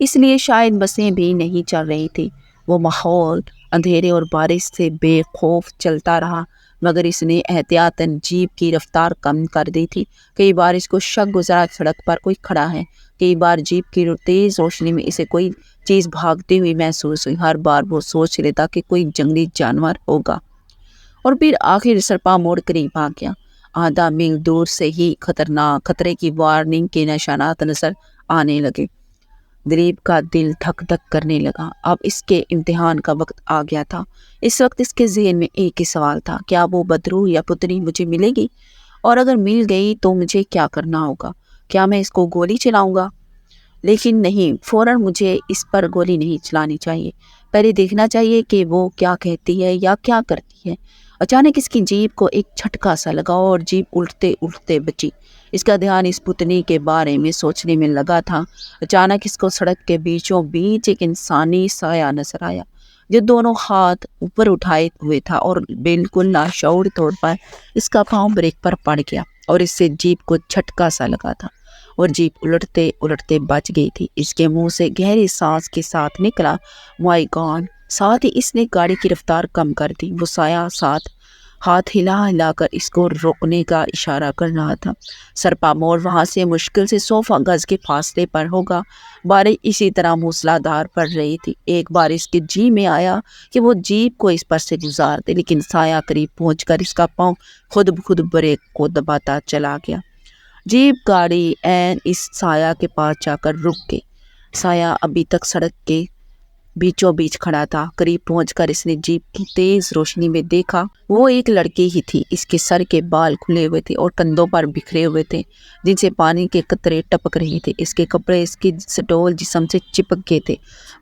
اس لیے شاید بسیں بھی نہیں چل رہی تھی۔ وہ ماحول اندھیرے اور بارش سے بے خوف چلتا رہا، مگر اس نے احتیاطاً جیپ کی رفتار کم کر دی تھی۔ کئی بار اس کو شک گزرا سڑک پر کوئی کھڑا ہے، کئی بار جیپ کی تیز روشنی میں اسے کوئی چیز بھاگتی ہوئی محسوس ہوئی۔ ہر بار وہ سوچ لیتا کہ کوئی جنگلی جانور ہوگا، اور پھر آخر سرپا موڑ قریب آ گیا۔ آدھا میل دور سے ہی خطرے کی وارننگ کے نشانات نظر آنے لگے۔ دلیپ کا دل دھک دھک کرنے لگا۔ اب اس کے امتحان کا وقت آ گیا تھا۔ اس وقت اس کے ذہن میں ایک ہی سوال تھا، کیا وہ بدروح یا پتنی مجھے ملے گی؟ اور اگر مل گئی تو مجھے کیا کرنا ہوگا؟ کیا میں اس کو گولی چلاؤں گا؟ لیکن نہیں، فوراً مجھے اس پر گولی نہیں چلانی چاہیے۔ پہلے دیکھنا چاہیے کہ وہ کیا کہتی ہے یا کیا کرتی ہے۔ اچانک اس کی جیپ کو ایک جھٹکا سا لگا اور جیپ الٹتے الٹتے بچی۔ اس کا دھیان اس پتنی کے بارے میں سوچنے میں لگا تھا۔ اچانک اس کو سڑک کے بیچوں بیچ ایک انسانی سایہ نظر آیا، جو دونوں ہاتھ اوپر اٹھائے ہوئے تھا اور بالکل لاشعور طور پر اس کا پاؤں بریک پر پڑ گیا اور اس سے جیپ کو جھٹکا سا لگا تھا اور جیپ الٹتے الٹتے بچ گئی تھی۔ اس کے منہ سے گہری سانس کے ساتھ نکلا، مائی گاڈ! ساتھ ہی اس نے گاڑی کی رفتار کم کر دی۔ وہ سایہ ساتھ ہاتھ ہلا ہلا کر اس کو روکنے کا اشارہ کر رہا تھا۔ سرپا موڑ وہاں سے مشکل سے 100 گز کے فاصلے پر ہوگا۔ بارش اسی طرح موسلا دھار پڑ رہی تھی۔ ایک بار اس کے جی میں آیا کہ وہ جیپ کو اس پر سے گزار دے، لیکن سایہ قریب پہنچ کر اس کا پاؤں خود بخود بریک کو دباتا چلا گیا۔ جیپ گاڑی عین اس سایہ کے پاس جا کر رک گئی۔ سایہ ابھی تک سڑک کے بیچوں بیچ کھڑا تھا۔ قریب پہنچ کر اس نے جیپ کی تیز روشنی میں دیکھا، وہ ایک لڑکی ہی تھی۔ اس کے سر کے بال کھلے ہوئے تھے اور کندھوں پر بکھرے ہوئے تھے، جن سے پانی کے قطرے ٹپک رہے تھے۔ اس کے کپڑے اس کے سٹول جسم سے چپک گئے تھے۔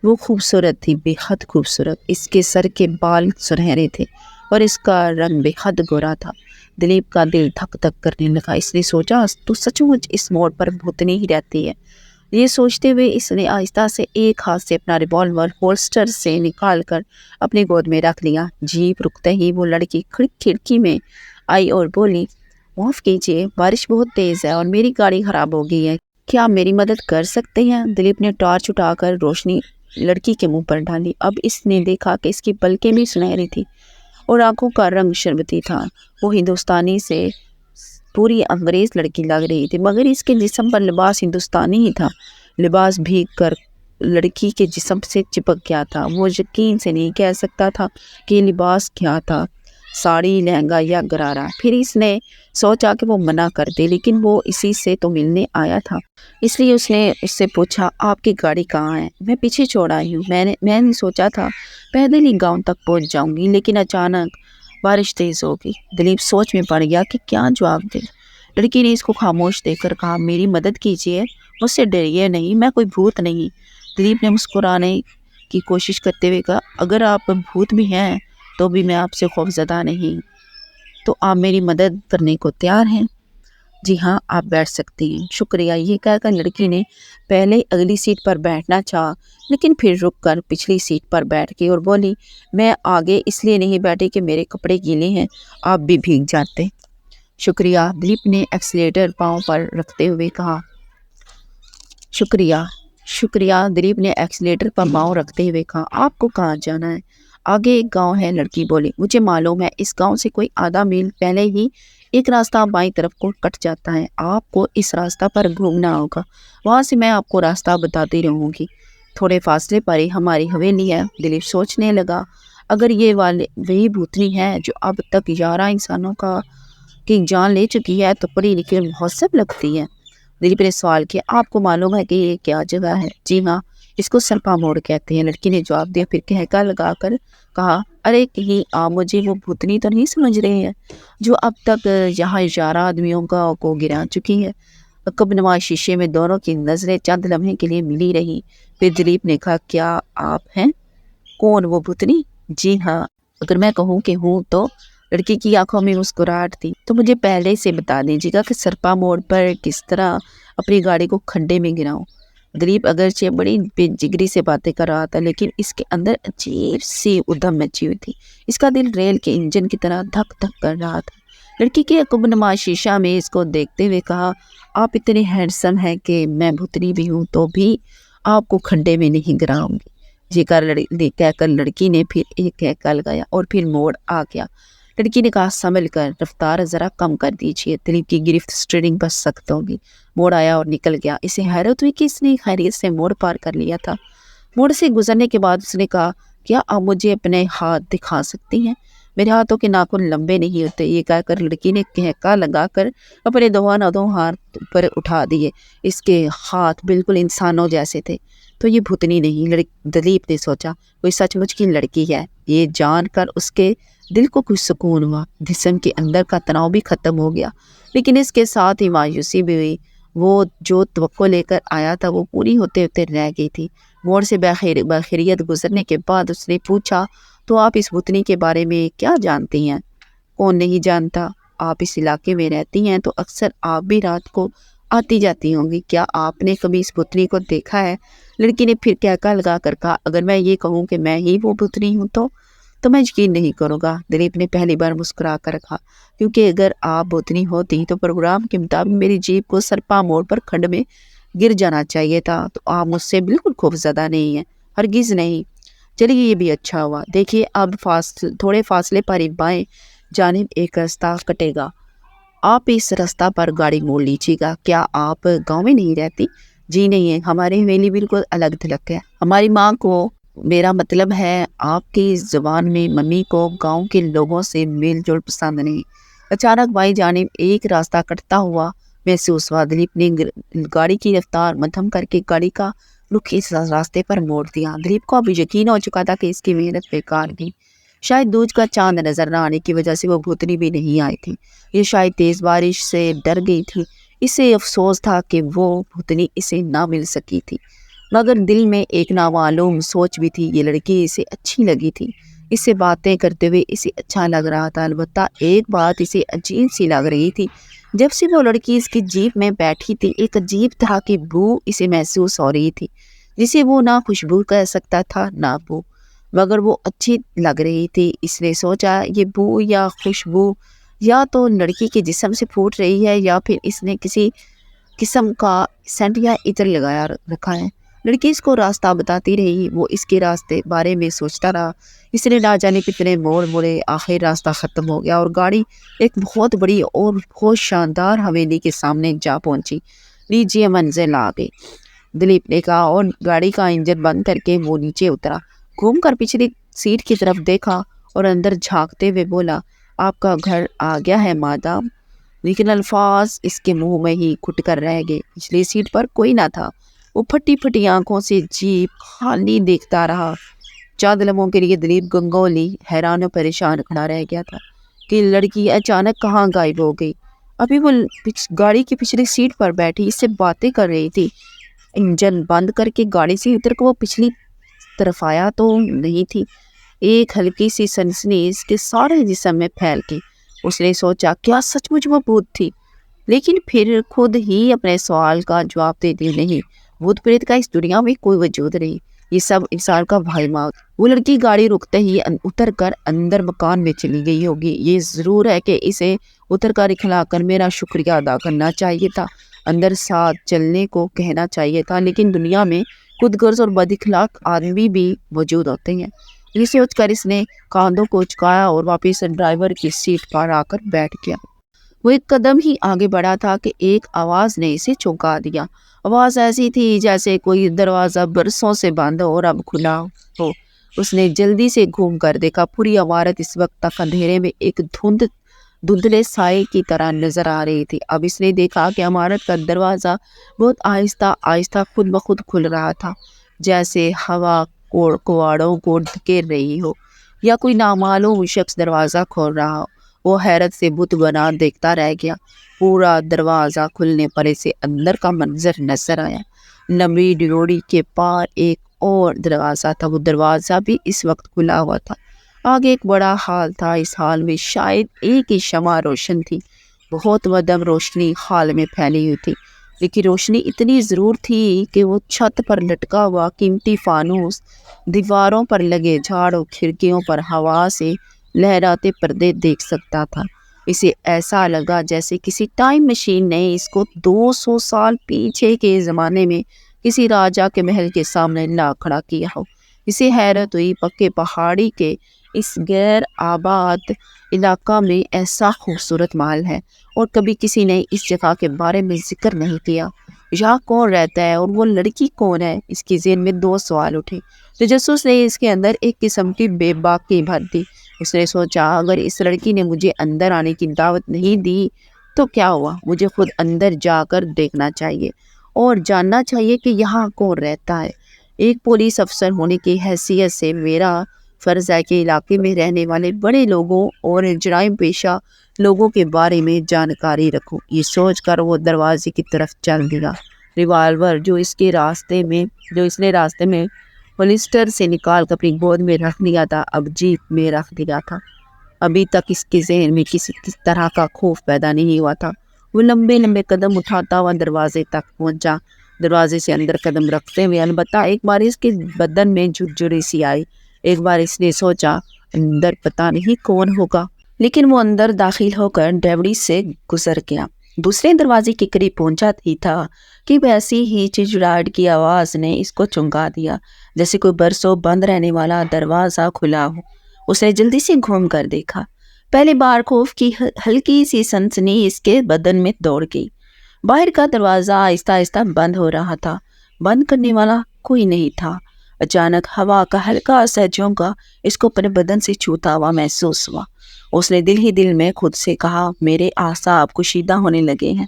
وہ خوبصورت تھی، بے حد خوبصورت۔ اس کے سر کے بال سنہرے تھے اور اس کا رنگ بے حد گورا تھا۔ دلیپ کا دل دھک دھک کرنے لگا۔ اس نے سوچا، تو سچ مچ اس موڑ پر بھوتنی ہی رہتی ہے۔ یہ سوچتے ہوئے اس نے آہستہ سے ایک ہاتھ سے اپنا ریوالور ہولسٹر سے نکال کر اپنی گود میں رکھ لیا۔ جیپ رکتے ہی وہ لڑکی کھڑکی میں آئی اور بولی، معاف کیجیے، بارش بہت تیز ہے اور میری گاڑی خراب ہو گئی ہے، کیا آپ میری مدد کر سکتے ہیں؟ دلیپ نے ٹارچ اٹھا کر روشنی لڑکی کے منہ پر ڈالی۔ اب اس نے دیکھا کہ اس کی پلکیں بھی سنہری تھی اور آنکھوں کا رنگ شربتی تھا۔ وہ ہندوستانی سے پوری انگریز لڑکی لگ رہی تھی، مگر اس کے جسم پر لباس ہندوستانی ہی تھا۔ لباس بھیگ کر لڑکی کے جسم سے چپک گیا تھا۔ وہ یقین سے نہیں کہہ سکتا تھا کہ یہ لباس کیا تھا، ساڑی، لہنگا یا غرارہ۔ پھر اس نے سوچا کہ وہ منع کر دے، لیکن وہ اسی سے تو ملنے آیا تھا، اس لیے اس نے اس سے پوچھا، آپ کی گاڑی کہاں ہے؟ میں پیچھے چھوڑ آئی ہوں۔ میں نے سوچا تھا پیدل ہی گاؤں تک پہنچ جاؤں گی، لیکن اچانک بارش تیز ہو گئی۔ دلیپ سوچ میں پڑ گیا کہ کیا جواب دے۔ لڑکی نے اس کو خاموش دیکھ کر کہا، میری مدد کیجیے، مجھ سے ڈریے نہیں، میں کوئی بھوت نہیں۔ دلیپ نے مسکرانے کی کوشش کرتے ہوئے کہا، اگر آپ بھوت بھی ہیں تو بھی میں آپ سے خوفزدہ نہیں، تو آپ میری مدد کرنے کو تیار ہیں؟ جی ہاں، آپ بیٹھ سکتی ہیں، شکریہ۔ یہ کہہ کر لڑکی نے پہلے اگلی سیٹ پر بیٹھنا چاہا، لیکن پھر رک کر پچھلی سیٹ پر بیٹھ گئی اور بولی، میں آگے اس لیے نہیں بیٹھی کہ میرے کپڑے گیلے ہیں، آپ بھی بھیگ جاتے۔ شکریہ، دلیپ نے ایکسیلیٹر پاؤں پر رکھتے ہوئے کہا۔ شکریہ، دلیپ نے ایکسیلیٹر پر پاؤں رکھتے ہوئے کہا، آپ کو کہاں جانا ہے؟ آگے ایک گاؤں ہے، لڑکی بولی، مجھے معلوم ہے، اس گاؤں سے کوئی آدھا میل پہلے ہی ایک راستہ بائیں طرف کو کٹ جاتا ہے، آپ کو اس راستہ پر گھومنا ہوگا، وہاں سے میں آپ کو راستہ بتاتی رہوں گی، تھوڑے فاصلے پر ہی ہماری حویلی ہے۔ دلیپ سوچنے لگا، اگر یہ وہی بھوتنی ہے جو اب تک 11 انسانوں کی جان لے چکی ہے تو پڑھی لکھی مہذب لگتی ہے۔ دلیپ نے سوال کیا، آپ کو معلوم ہے کہ یہ کیا جگہ ہے؟ جی ہاں، اس کو سرپا موڑ کہتے ہیں، لڑکی نے جواب دیا، پھر کہکا لگا کر کہا، ارے کہیں آپ مجھے وہ بھوتنی تو نہیں سمجھ رہے ہیں جو اب تک یہاں 11 آدمیوں کو گرا چکی ہے؟ کب نما شیشے میں دونوں کی نظریں چند لمحے کے لیے ملی رہی۔ پھر دلیپ نے کہا، کیا آپ ہیں؟ کون، وہ بھوتنی؟ جی ہاں، اگر میں کہوں کہ ہوں تو؟ لڑکی کی آنکھوں میں مسکراہٹ تھی۔ تو مجھے پہلے سے بتا دیجیے گا کہ سرپا موڑ پر کس طرح اپنی گاڑی کو کھڈے میں گراؤں۔ دلیپ اگرچہ بڑی بے جگری سے باتیں کر رہا تھا، لیکن اس کے اندر عجیب سی ادھم مچی ہوئی تھی۔ اس کا دل ریل کے انجن کی طرح دھک دھک کر رہا تھا۔ لڑکی کے عقب نما شیشہ میں اس کو دیکھتے ہوئے کہا، آپ اتنے ہینڈسم ہیں کہ میں بھوتنی بھی ہوں تو بھی آپ کو کھڈے میں نہیں گراؤں گی۔ کہہ کر لڑکی نے پھر ایک ہیکا لگایا اور پھر موڑ آ گیا۔ لڑکی نے کہا سنبھل کر، رفتار ذرا کم کر دیجیے، دلیپ کی گرفت اسٹیئرنگ پر سخت ہوگی۔ موڑ آیا اور نکل گیا۔ اسے حیرت ہوئی کہ اس نے خیریت سے موڑ پار کر لیا تھا۔ موڑ سے گزرنے کے بعد اس نے کہا کیا آپ مجھے اپنے ہاتھ دکھا سکتی ہیں؟ میرے ہاتھوں کے ناخن لمبے نہیں ہوتے۔ یہ کہہ کر لڑکی نے کہکا لگا کر اپنے دو ہاتھ پر اٹھا دیے۔ اس کے ہاتھ بالکل انسانوں جیسے تھے۔ تو یہ بھوتنی نہیں، دلیپ نے سوچا، کوئی سچ مچ کی لڑکی ہے۔ یہ جان کر اس کے دل کو کچھ سکون ہوا، جسم کے اندر کا تناؤ بھی ختم ہو گیا، لیکن اس کے ساتھ ہی مایوسی بھی ہوئی۔ وہ جو توقع لے کر آیا تھا وہ پوری ہوتے ہوتے رہ گئی تھی۔ موڑ سے بخیریت گزرنے کے بعد اس نے پوچھا تو آپ اس بھوتنی کے بارے میں کیا جانتی ہیں؟ کون نہیں جانتا؟ آپ اس علاقے میں رہتی ہیں تو اکثر آپ بھی رات کو آتی جاتی ہوں گی۔ کیا آپ نے کبھی اس بھوتنی کو دیکھا ہے؟ لڑکی نے پھر کہکا لگا کر کہا اگر میں یہ کہوں کہ میں ہی وہ بھوتنی ہوں تو میں یقین نہیں کروں گا۔ دلیپ نے پہلی بار مسکرا کر کہا کیونکہ اگر آپ بھوتنی ہوتی تو پروگرام کے مطابق میری جیپ کو سرپا موڑ پر کھڈ میں گر جانا چاہیے تھا۔ تو آپ مجھ سے بالکل خوفزدہ نہیں ہیں، ہرگز نہیں۔ چلیے یہ بھی اچھا ہوا۔ دیکھیے اب تھوڑے فاصلے پر ہی بائیں جانب ایک راستہ کٹے گا، آپ اس راستہ پر گاڑی موڑ لیجیے گا۔ کیا آپ گاؤں میں نہیں رہتی؟ جی نہیں ہے، ہماری حویلی بالکل الگ تھلگ ہے۔ ہماری ماں کو، میرا مطلب ہے آپ کی زبان میں ممی کو گاؤں کے لوگوں سے میل جول پسند نہیں۔ اچانک بائیں جانب ایک راستہ کٹتا ہوا محسوس ہوا۔ دلیپ نے گاڑی کی رفتار مدھم کر کے گاڑی کا رخ اس راستے پر موڑ دیا۔ دلیپ کو اب یقین ہو چکا تھا کہ اس کی محنت بیکار گئی۔ شاید دودھ کا چاند نظر نہ آنے کی وجہ سے وہ بھوتنی بھی نہیں آئی تھی۔ یہ شاید تیز بارش سے ڈر گئی تھی۔ اسے افسوس تھا کہ وہ بھوتنی اسے نہ مل سکی تھی، مگر دل میں ایک نامعلوم سوچ بھی تھی۔ یہ لڑکی اسے اچھی لگی تھی، اس سے باتیں کرتے ہوئے اسے اچھا لگ رہا تھا۔ البتہ ایک بات اسے عجیب سی لگ رہی تھی، جب سے وہ لڑکی اس کی جیپ میں بیٹھی تھی ایک عجیب طرح کی بو اسے محسوس ہو رہی تھی، جسے وہ نہ خوشبو کہہ سکتا تھا نہ بو، مگر وہ اچھی لگ رہی تھی۔ اس نے سوچا یہ بو یا خوشبو یا تو لڑکی کے جسم سے پھوٹ رہی ہے یا پھر اس نے کسی قسم کا سینٹ یا عطر لگایا رکھا ہے۔ لڑکی اس کو راستہ بتاتی رہی، وہ اس کے راستے بارے میں سوچتا رہا۔ اس نے نہ جانے کتنے موڑ مڑے، آخر راستہ ختم ہو گیا اور گاڑی ایک بہت بڑی اور بہت شاندار حویلی کے سامنے جا پہنچی۔ لیجیے منزل آ گئی، دلیپ نے کہا اور گاڑی کا انجن بند کر کے وہ نیچے اترا، گھوم کر پچھلی سیٹ کی طرف دیکھا اور اندر جھانکتے ہوئے بولا آپ کا گھر آ گیا ہے مادام، لیکن الفاظ اس کے منہ میں ہی کھٹ کر رہ گئے۔ پچھلی سیٹ پر کوئی نہ تھا۔ وہ پھٹی پھٹی آنکھوں سے جیپ خالی دیکھتا رہا۔ چند لمحوں کے لیے دلیپ گنگولی حیران و پریشان کھڑا رہ گیا تھا کہ لڑکی اچانک کہاں غائب ہو گئی۔ ابھی وہ گاڑی کی پچھلی سیٹ پر بیٹھی اس سے باتیں کر رہی تھی۔ انجن بند کر کے گاڑی سے اتر کر وہ پچھلی طرف آیا تو نہیں تھی۔ ایک ہلکی سی سنسنی اس کے سارے جسم میں پھیل گئی۔ اس نے سوچا کیا سچ مچ وہ بھوت تھی، لیکن پھر خود ہی اپنے سوال کا جواب دیتی نہیں، بھوت پریت کا اس دنیا میں کوئی وجود نہیں، یہ سب انسان کا بھرماؤ۔ وہ لڑکی گاڑی رکتے ہی اتر کر اندر مکان میں چلی گئی ہوگی۔ یہ ضرور ہے کہ اسے اتر کر اکھلا کر میرا شکریہ ادا کرنا چاہیے تھا، اندر ساتھ چلنے کو کہنا چاہیے تھا، لیکن دنیا میں خود غرض اور بد اخلاق آدمی بھی موجود ہوتے ہیں۔ یہ سوچ کر اس نے کاندھوں کو چکایا اور واپس ڈرائیور کی سیٹ پر آ کر بیٹھ گیا۔ وہ ایک قدم ہی آگے بڑھا تھا کہ ایک آواز نے اسے چونکا دیا۔ آواز ایسی تھی جیسے کوئی دروازہ برسوں سے بند اور اب کھلا ہو۔ اس نے جلدی سے گھوم کر دیکھا، پوری عمارت اس وقت تک اندھیرے میں ایک دھندلے سائے کی طرح نظر آ رہی تھی۔ اب اس نے دیکھا کہ عمارت کا دروازہ بہت آہستہ آہستہ خود بخود کھل رہا تھا، جیسے ہوا کواڑوں کو دھکیل رہی ہو یا کوئی نامعلوم شخص دروازہ کھول رہا ہو۔ وہ حیرت سے بت بنا دیکھتا رہ گیا۔ پورا دروازہ کھلنے پر اسے اندر کا منظر نظر آیا۔ لمبی ڈیوڑی کے پار ایک اور دروازہ تھا، وہ دروازہ بھی اس وقت کھلا ہوا تھا۔ آگے ایک بڑا ہال تھا، اس ہال میں شاید ایک ہی شمع روشن تھی۔ بہت مدھم روشنی ہال میں پھیلی ہوئی تھی، لیکن روشنی اتنی ضرور تھی کہ وہ چھت پر لٹکا ہوا قیمتی فانوس، دیواروں پر لگے جھاڑ اور کھڑکیوں پر ہوا سے لہراتے پردے دیکھ سکتا تھا۔ اسے ایسا لگا جیسے کسی ٹائم مشین نے اس کو 200 سال پیچھے کے زمانے میں کسی راجا کے محل کے سامنے لا کھڑا کیا ہو۔ اسے حیرت ہوئی، پکے پہاڑی کے اس غیر آباد علاقہ میں ایسا خوبصورت محل ہے اور کبھی کسی نے اس جگہ کے بارے میں ذکر نہیں کیا۔ یہاں کون رہتا ہے اور وہ لڑکی کون ہے؟ اس کی ذہن میں دو سوال اٹھے۔ تجسس نے اس کے اندر ایک قسم کی بے باکی بھر دی۔ اس نے سوچا اگر اس لڑکی نے مجھے اندر آنے کی دعوت نہیں دی تو کیا ہوا؟ مجھے خود اندر جا کر دیکھنا چاہیے اور جاننا چاہیے کہ یہاں کون رہتا ہے۔ ایک پولیس افسر ہونے کی حیثیت سے میرا فرض ہے کہ علاقے میں رہنے والے بڑے لوگوں اور جرائم پیشہ لوگوں کے بارے میں جانکاری رکھوں۔ یہ سوچ کر وہ دروازے کی طرف چل دیا۔ ریوالور جو اس نے راستے میں ہولسٹر سے نکال کر اپنی گود میں رکھ لیا تھا اب جیپ میں رکھ دیا تھا۔ ابھی تک اس کے ذہن میں کسی طرح کا خوف پیدا نہیں ہوا تھا۔ وہ لمبے لمبے قدم اٹھاتا ہوا دروازے تک پہنچا۔ دروازے سے اندر قدم رکھتے ہوئے البتہ ایک بار اس کے بدن میں جھرجھری سی آئی۔ ایک بار اس نے سوچا اندر پتہ نہیں کون ہوگا، لیکن وہ اندر داخل ہو کر ڈیوڑی سے گزر گیا۔ دوسرے دروازے کے قریب پہنچا ہی تھا کہ ویسی ہی چڑچڑاہٹ کی آواز نے اس کو چونکا دیا، جیسے کوئی برسوں بند رہنے والا دروازہ کھلا ہو۔ اس نے جلدی سے گھوم کر دیکھا۔ پہلی بار خوف کی ہلکی سی سنسنی اس کے بدن میں دوڑ گئی۔ باہر کا دروازہ آہستہ آہستہ بند ہو رہا تھا۔ بند کرنے والا کوئی نہیں تھا۔ اچانک ہوا کا ہلکا سا جھونکا اس کو اپنے بدن سے چھوتا ہوا محسوس ہوا۔ اس نے دل ہی دل میں خود سے کہا میرے اعصاب کشیدہ ہونے لگے ہیں۔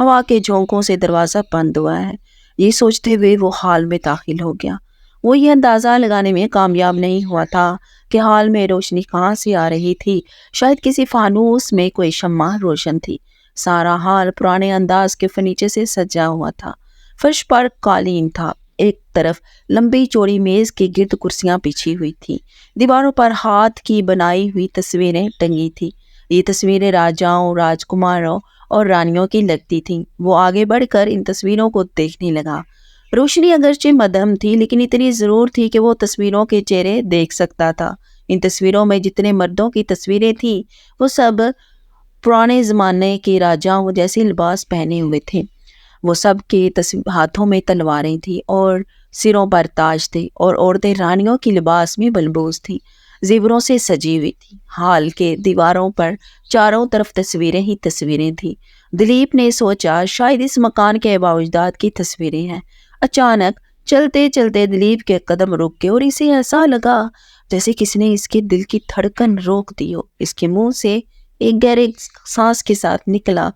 ہوا کے جھونکوں سے دروازہ بند ہوا ہے۔ یہ سوچتے ہوئے وہ ہال میں داخل ہو گیا۔ وہ یہ اندازہ لگانے میں کامیاب نہیں ہوا تھا کہ ہال میں روشنی کہاں سے آ رہی تھی۔ شاید کسی فانوس میں کوئی شمع روشن تھی۔ سارا ہال پرانے انداز کے فرنیچر سے سجا ہوا تھا۔ فرش پر قالین تھا۔ ایک طرف لمبی چوڑی میز کے گرد کرسیاں بچھی ہوئی تھی۔ دیواروں پر ہاتھ کی بنائی ہوئی تصویریں ٹنگی تھی۔ یہ تصویریں راجاؤں، راجکماروں اور رانیوں کی لگتی تھیں۔ وہ آگے بڑھ کر ان تصویروں کو دیکھنے لگا۔ روشنی اگرچہ مدھم تھی لیکن اتنی ضرور تھی کہ وہ تصویروں کے چہرے دیکھ سکتا تھا۔ ان تصویروں میں جتنے مردوں کی تصویریں تھیں وہ سب پرانے زمانے کے راجاؤں جیسے لباس پہنے ہوئے تھے۔ وہ سب کے ہاتھوں میں تلواریں تھیں اور سروں پر تاج تھے، اور عورتیں رانیوں کی لباس میں ملبوس تھیں، زیوروں سے سجی ہوئی تھیں۔ ہال کے دیواروں پر چاروں طرف تصویریں ہی تصویریں تھیں۔ دلیپ نے سوچا شاید اس مکان کے آباء و اجداد کی تصویریں ہیں۔ اچانک چلتے چلتے دلیپ کے قدم رک گئے اور اسے ایسا لگا جیسے کسی نے اس کے دل کی دھڑکن روک دی ہو۔ اس کے منہ سے ایک گہرے سانس کے ساتھ نکلا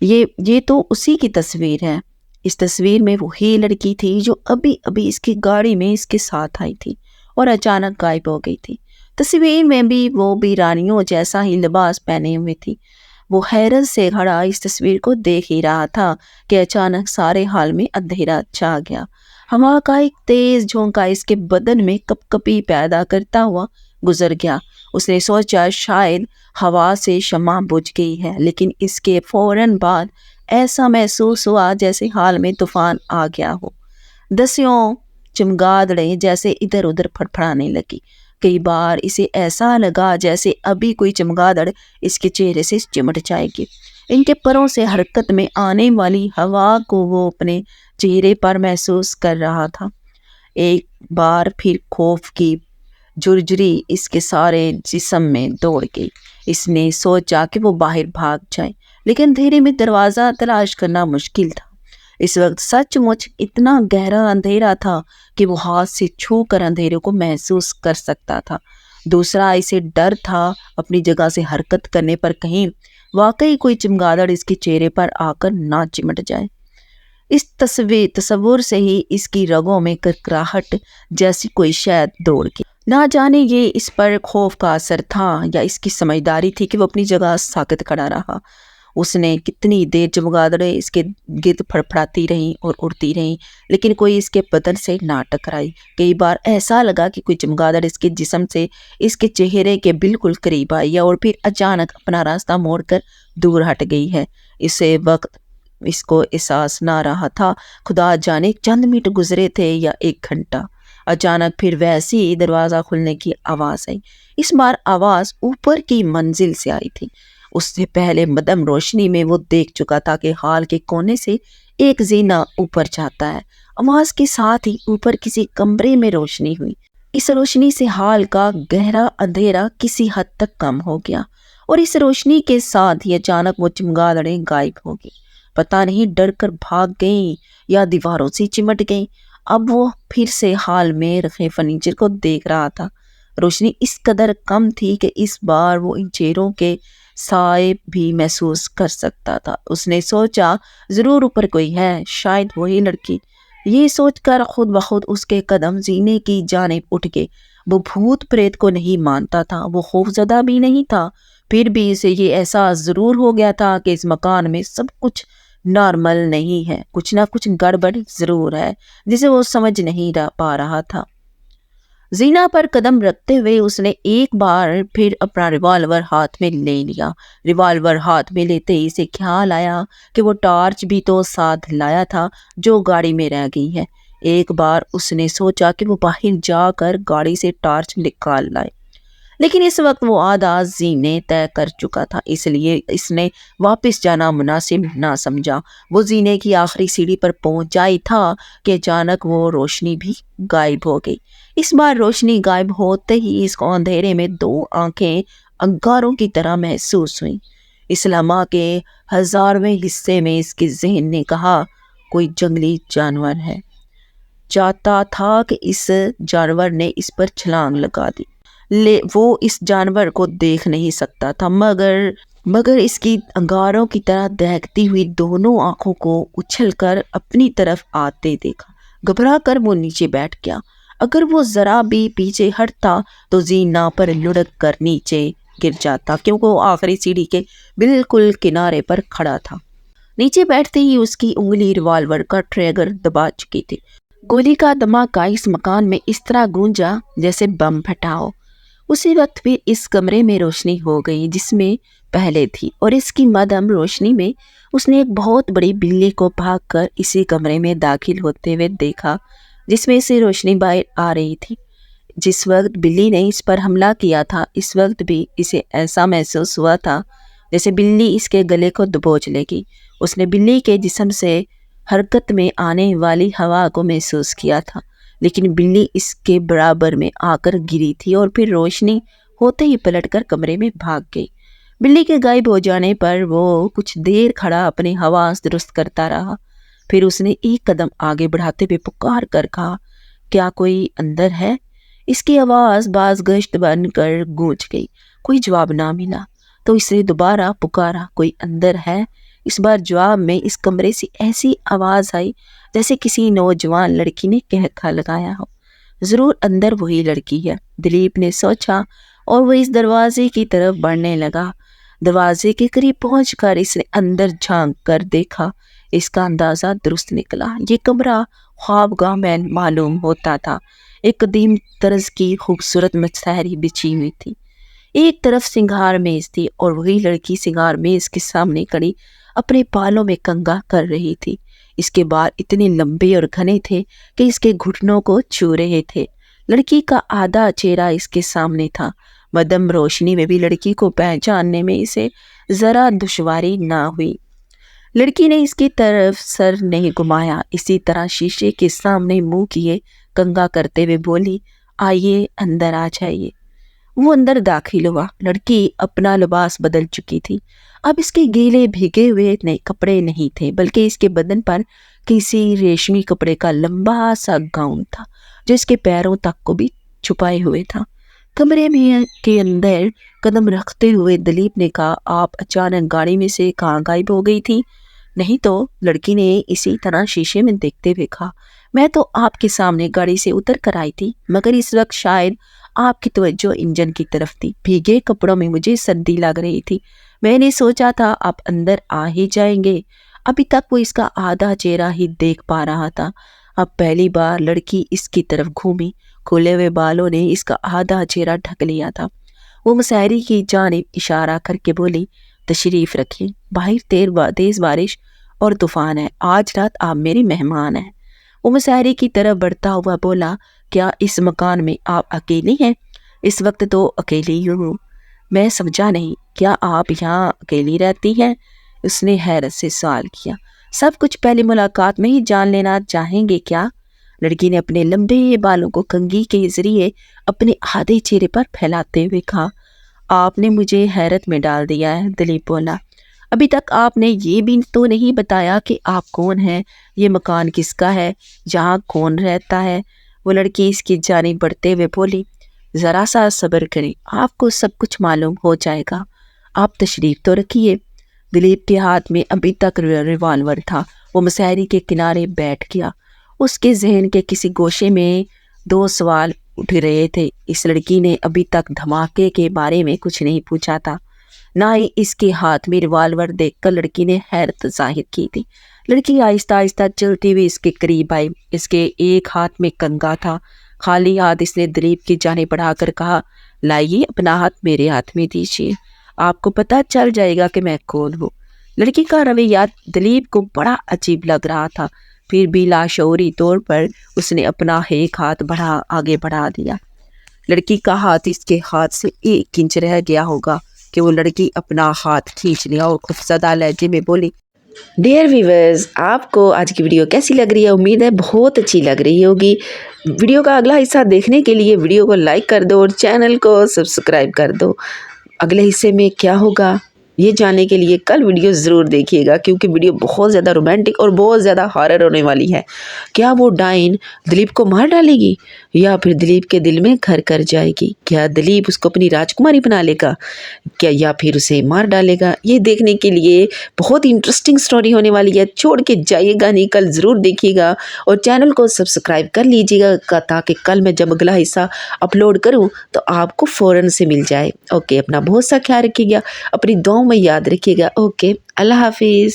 یہ تو اسی کی تصویر ہے۔ اس تصویر میں وہی لڑکی تھی جو ابھی ابھی اس کی گاڑی میں اس کے ساتھ آئی تھی اور اچانک غائب ہو گئی تھی۔ تصویر میں بھی وہ بھی رانیوں جیسا ہی لباس پہنے ہوئے تھی۔ وہ حیرت سے کھڑا اس تصویر کو دیکھ ہی رہا تھا کہ اچانک سارے حال میں اندھیرا چھا گیا۔ ہوا کا ایک تیز جھونکا اس کے بدن میں کپ کپی پیدا کرتا ہوا گزر گیا۔ اس نے سوچا شاید ہوا سے شمع بجھ گئی ہے، لیکن اس کے فوراً بعد ایسا محسوس ہوا جیسے حال میں طوفان آ گیا ہو۔ دسیوں چمگادڑیں جیسے ادھر ادھر پھڑپھڑانے لگی۔ کئی بار اسے ایسا لگا جیسے ابھی کوئی چمگادڑ اس کے چہرے سے چمٹ جائے گی۔ ان کے پروں سے حرکت میں آنے والی ہوا کو وہ اپنے چہرے پر محسوس کر رہا تھا۔ ایک بار پھر خوف کی جھرجھری اس کے سارے جسم میں دوڑ گئی۔ اس نے سوچا کہ وہ باہر بھاگ جائے، لیکن اندھیرے میں دروازہ تلاش کرنا مشکل تھا۔ اس وقت سچ مچ اتنا گہرا اندھیرا تھا کہ وہ ہاتھ سے چھو کر اندھیرے کو محسوس کر سکتا تھا۔ دوسرا اسے ڈر تھا اپنی جگہ سے حرکت کرنے پر کہیں واقعی کوئی چمگادڑ اس کے چہرے پر آ کر نہ چمٹ جائے۔ اس تصور سے ہی اس کی رگوں میں کرکراہٹ جیسی کوئی شے دوڑ گئی۔ نہ جانے یہ اس پر خوف کا اثر تھا یا اس کی سمجھداری تھی کہ وہ اپنی جگہ ساکت کھڑا رہا۔ اس نے کتنی دیر چمگادڑیں اس کے گرد پھڑپھڑاتی رہیں اور اڑتی رہیں، لیکن کوئی اس کے بدن سے نہ ٹکرائی۔ کئی بار ایسا لگا کہ کوئی چمگادڑ اس کے جسم سے اس کے چہرے کے بالکل قریب آئی اور پھر اچانک اپنا راستہ موڑ کر دور ہٹ گئی ہے۔ اسے وقت اس کو احساس نہ رہا تھا، خدا جانے چند منٹ گزرے تھے یا ایک گھنٹہ۔ اچانک پھر ویسی دروازہ کھلنے کی آواز آئی۔ اس بار آواز اوپر کی منزل سے آئی تھی۔ اس سے پہلے مدم روشنی میں وہ دیکھ چکا تھا کہ ہال کے کونے سے ایک زینہ اوپر جاتا ہے۔ آواز کے ساتھ ہی اوپر کسی کمرے میں روشنی ہوئی۔ اس روشنی سے ہال کا گہرا اندھیرا کسی حد تک کم ہو گیا، اور اس روشنی کے ساتھ ہی اچانک وہ چمگادڑیں غائب ہو گئی۔ پتہ نہیں ڈر کر بھاگ گئیں یا دیواروں سے چمٹ گئیں۔ اب وہ پھر سے ہال میں رکھے فرنیچر کو دیکھ رہا تھا۔ روشنی اس قدر کم تھی کہ اس بار وہ ان چہروں کے سائے بھی محسوس کر سکتا تھا۔ اس نے سوچا ضرور اوپر کوئی ہے، شاید وہی لڑکی۔ یہ سوچ کر خود بخود اس کے قدم زینے کی جانب اٹھ گئے۔ وہ بھوت پریت کو نہیں مانتا تھا، وہ خوفزدہ بھی نہیں تھا، پھر بھی اسے یہ احساس ضرور ہو گیا تھا کہ اس مکان میں سب کچھ نارمل نہیں ہے، کچھ نہ کچھ گڑبڑ ضرور ہے جسے وہ سمجھ نہیں پا رہا تھا۔ زینا پر قدم رکھتے ہوئے اس نے ایک بار پھر اپنا ریوالور ہاتھ میں لے لیا۔ ریوالور ہاتھ میں لیتے ہی اسے خیال آیا کہ وہ ٹارچ بھی تو ساتھ لایا تھا جو گاڑی میں رہ گئی ہے۔ ایک بار اس نے سوچا کہ وہ باہر جا کر گاڑی سے ٹارچ نکال لائے، لیکن اس وقت وہ آدھا زینے طے کر چکا تھا، اس لیے اس نے واپس جانا مناسب نہ سمجھا۔ وہ زینے کی آخری سیڑھی پر پہنچ جائی تھا کہ اچانک وہ روشنی بھی غائب ہو گئی۔ اس بار روشنی غائب ہوتے ہی اس کو اندھیرے میں دو آنکھیں انگاروں کی طرح محسوس ہوئیں۔ اس لمحہ کے ہزارویں حصے میں اس کے ذہن نے کہا کوئی جنگلی جانور ہے۔ چاہتا تھا کہ اس جانور نے اس پر چھلانگ لگا دی، وہ اس جانور کو دیکھ نہیں سکتا تھا، مگر اس کی انگاروں کی طرح دہکتی ہوئی دونوں آنکھوں کو اچھل کر اپنی طرف آتے دیکھا۔ گھبرا کر وہ نیچے بیٹھ گیا۔ اگر وہ ذرا بھی پیچھے ہٹتا تو زینا پر لڑک کر نیچے گر جاتا، کیونکہ وہ آخری سیڑھی کے بالکل کنارے پر کھڑا تھا۔ نیچے بیٹھتے ہی اس کی انگلی ریوالور کا ٹریگر دبا چکی تھی۔ گولی کا دھماکہ اس مکان میں اس طرح گونجا جیسے بم پھٹا ہو۔ اسی وقت پھر اس کمرے میں روشنی ہو گئی جس میں پہلے تھی، اور اس کی مدھم روشنی میں اس نے ایک بہت بڑی بلی کو بھاگ کر اسی کمرے میں داخل ہوتے ہوئے دیکھا جس میں سے روشنی باہر آ رہی تھی۔ جس وقت بلی نے اس پر حملہ کیا تھا اس وقت بھی اسے ایسا محسوس ہوا تھا جیسے بلی اس کے گلے کو دبوچ لے گی۔ اس نے بلی کے جسم سے حرکت میں آنے والی ہوا کو محسوس کیا تھا، لیکن بلی اس کے برابر میں آ کر گری تھی اور پھر روشنی ہوتے ہی پلٹ کر کمرے میں بھاگ گئی۔ بلی کے غائب ہو جانے پر وہ کچھ دیر کھڑا اپنے حواس درست کرتا رہا، پھر اس نے ایک قدم آگے بڑھاتے ہوئے پکار کر کہا کیا کوئی اندر ہے؟ اس کی آواز باز گشت بن کر گونج گئی۔ کوئی جواب نہ ملا تو اس نے دوبارہ پکارا کوئی اندر ہے؟ اس بار جواب میں اس کمرے سے ایسی آواز آئی جیسے کسی نوجوان لڑکی نے قہقہ لگایا ہو۔ ضرور اندر وہی لڑکی ہے، دلیپ نے سوچا، اور وہ اس دروازے کی طرف بڑھنے لگا۔ دروازے کے قریب پہنچ کر اس نے اندر جھانک کر دیکھا۔ اس کا اندازہ درست نکلا، یہ کمرہ خوابگاہ میں معلوم ہوتا تھا۔ ایک قدیم طرز کی خوبصورت مچھلی بچھی ہوئی تھی، ایک طرف سنگار میز تھی اور وہی لڑکی سنگار میز کے سامنے کھڑی اپنے بالوں میں کنگھا کر رہی تھی۔ اس کے بال اتنے لمبے اور گھنے تھے کہ اس کے گھٹنوں کو چھو رہے تھے۔ لڑکی کا آدھا چہرہ اس کے سامنے تھا۔ مدھم روشنی میں بھی لڑکی کو پہچاننے میں اسے ذرا دشواری نہ ہوئی۔ لڑکی نے اس کی طرف سر نہیں گھمایا، اسی طرح شیشے کے سامنے منہ کیے کنگھا کرتے ہوئے بولی آئیے اندر آ جائیے۔ وہ اندر داخل ہوا۔ لڑکی اپنا لباس بدل چکی تھی، اب اس کے گیلے بھیگے ہوئے نئے کپڑے نہیں تھے، بلکہ اس کے بدن پر کسی ریشمی کپڑے کا لمبا سا گاؤن تھا جو اس کے پیروں تک کو بھی چھپائے ہوئے تھا۔ کمرے میں کے اندر قدم رکھتے ہوئے دلیپ نے کہا آپ اچانک گاڑی میں سے کہاں غائب ہو گئی تھی؟ نہیں تو، لڑکی نے اسی طرح شیشے میں دیکھتے ہوئے کہا میں تو آپ کے سامنے گاڑی سے اتر کر آئی تھی، مگر اس وقت شاید آپ کی توجہ انجن کی طرف تھی۔ بھیگے کپڑوں میں مجھے سردی لگ رہی تھی، میں نے سوچا تھا آپ اندر آ ہی جائیں گے۔ ابھی تک وہ اس کا آدھا چہرہ ہی دیکھ پا رہا تھا، اب پہلی بار لڑکی اس کی طرف گھومی، کھلے ہوئے بالوں نے اس کا آدھا چہرہ ڈھک لیا تھا۔ وہ مساحری کی جانب اشارہ کر کے بولی تشریف رکھیے، باہر تیز بارش اور طوفان ہے، آج رات آپ میری مہمان ہیں۔ وہ مساحری کی طرف بڑھتا ہوا بولا کیا اس مکان میں آپ اکیلی ہیں؟ اس وقت تو اکیلی ہی ہوں، میں سمجھا نہیں، کیا آپ یہاں اکیلی رہتی ہیں؟ اس نے حیرت سے سوال کیا۔ سب کچھ پہلی ملاقات میں ہی جان لینا چاہیں گے کیا؟ لڑکی نے اپنے لمبے بالوں کو کنگھی کے ذریعے اپنے آدھے چہرے پر پھیلاتے ہوئے کہا۔ آپ نے مجھے حیرت میں ڈال دیا ہے، دلیپ بولا۔ ابھی تک آپ نے یہ بھی تو نہیں بتایا کہ آپ کون ہیں، یہ مکان کس کا ہے، جہاں کون رہتا ہے؟ وہ لڑکی اس کی جانب بڑھتے ہوئے بولی۔ ذرا سا صبر کریں، آپ کو سب کچھ معلوم ہو جائے گا، آپ تشریف تو رکھیے۔ دلیپ کے ہاتھ میں ابھی تک ریوالور تھا۔ وہ مسہری کے کنارے بیٹھ گیا۔ اس کے ذہن کے کسی گوشے میں دو سوال اٹھ رہے تھے۔ اس لڑکی نے ابھی تک دھماکے کے بارے میں کچھ نہیں پوچھا تھا، نہ ہی اس کے ہاتھ میں ریوالور دیکھ کر لڑکی نے حیرت ظاہر کی تھی۔ لڑکی آہستہ آہستہ چلتی ہوئی اس کے قریب آئی۔ اس کے ایک ہاتھ میں کنگھا تھا، خالی ہاتھ اس نے دلیپ کی جانب بڑھا کر کہا، لائیے اپنا ہاتھ میرے ہاتھ میں دیجیے، آپ کو پتہ چل جائے گا کہ میں کون ہوں۔ لڑکی کا رویہ دلیپ کو بڑا عجیب لگ رہا تھا، پھر بھی لاشعوری طور پر اس نے اپنا ایک ہاتھ آگے بڑھا دیا۔ لڑکی کا ہاتھ اس کے ہاتھ سے 1 انچ رہ گیا ہوگا کہ وہ لڑکی اپنا ہاتھ کھینچ لیا اور خوفزدہ لہجے میں بولی۔ ڈیئر ویورز، آپ کو آج کی ویڈیو کیسی لگ رہی ہے؟ امید ہے بہت اچھی لگ رہی ہوگی۔ ویڈیو کا اگلا حصہ دیکھنے کے لیے ویڈیو کو لائک کر دو اور چینل کو سبسکرائب کر دو۔ اگلے حصے میں کیا ہوگا یہ جاننے کے لیے کل ویڈیو ضرور دیکھیے گا، کیونکہ ویڈیو بہت زیادہ رومانٹک اور بہت زیادہ ہارر ہونے والی ہے۔ کیا وہ ڈائن دلیپ کو مار ڈالے گی یا پھر دلیپ کے دل میں گھر کر جائے گی؟ کیا دلیپ اس کو اپنی راجکماری بنا لے گا کیا یا پھر اسے مار ڈالے گا؟ یہ دیکھنے کے لیے بہت انٹرسٹنگ سٹوری ہونے والی ہے، چھوڑ کے جائیے گا نہیں، کل ضرور دیکھیے گا اور چینل کو سبسکرائب کر لیجیے گا تاکہ کل میں جب اگلا حصہ اپلوڈ کروں تو آپ کو فوراً سے مل جائے۔ اوکے، اپنا بہت سا خیال رکھیے گا، اپنی دعاؤں میں یاد رکھیے گا۔ اوکے، اللہ حافظ۔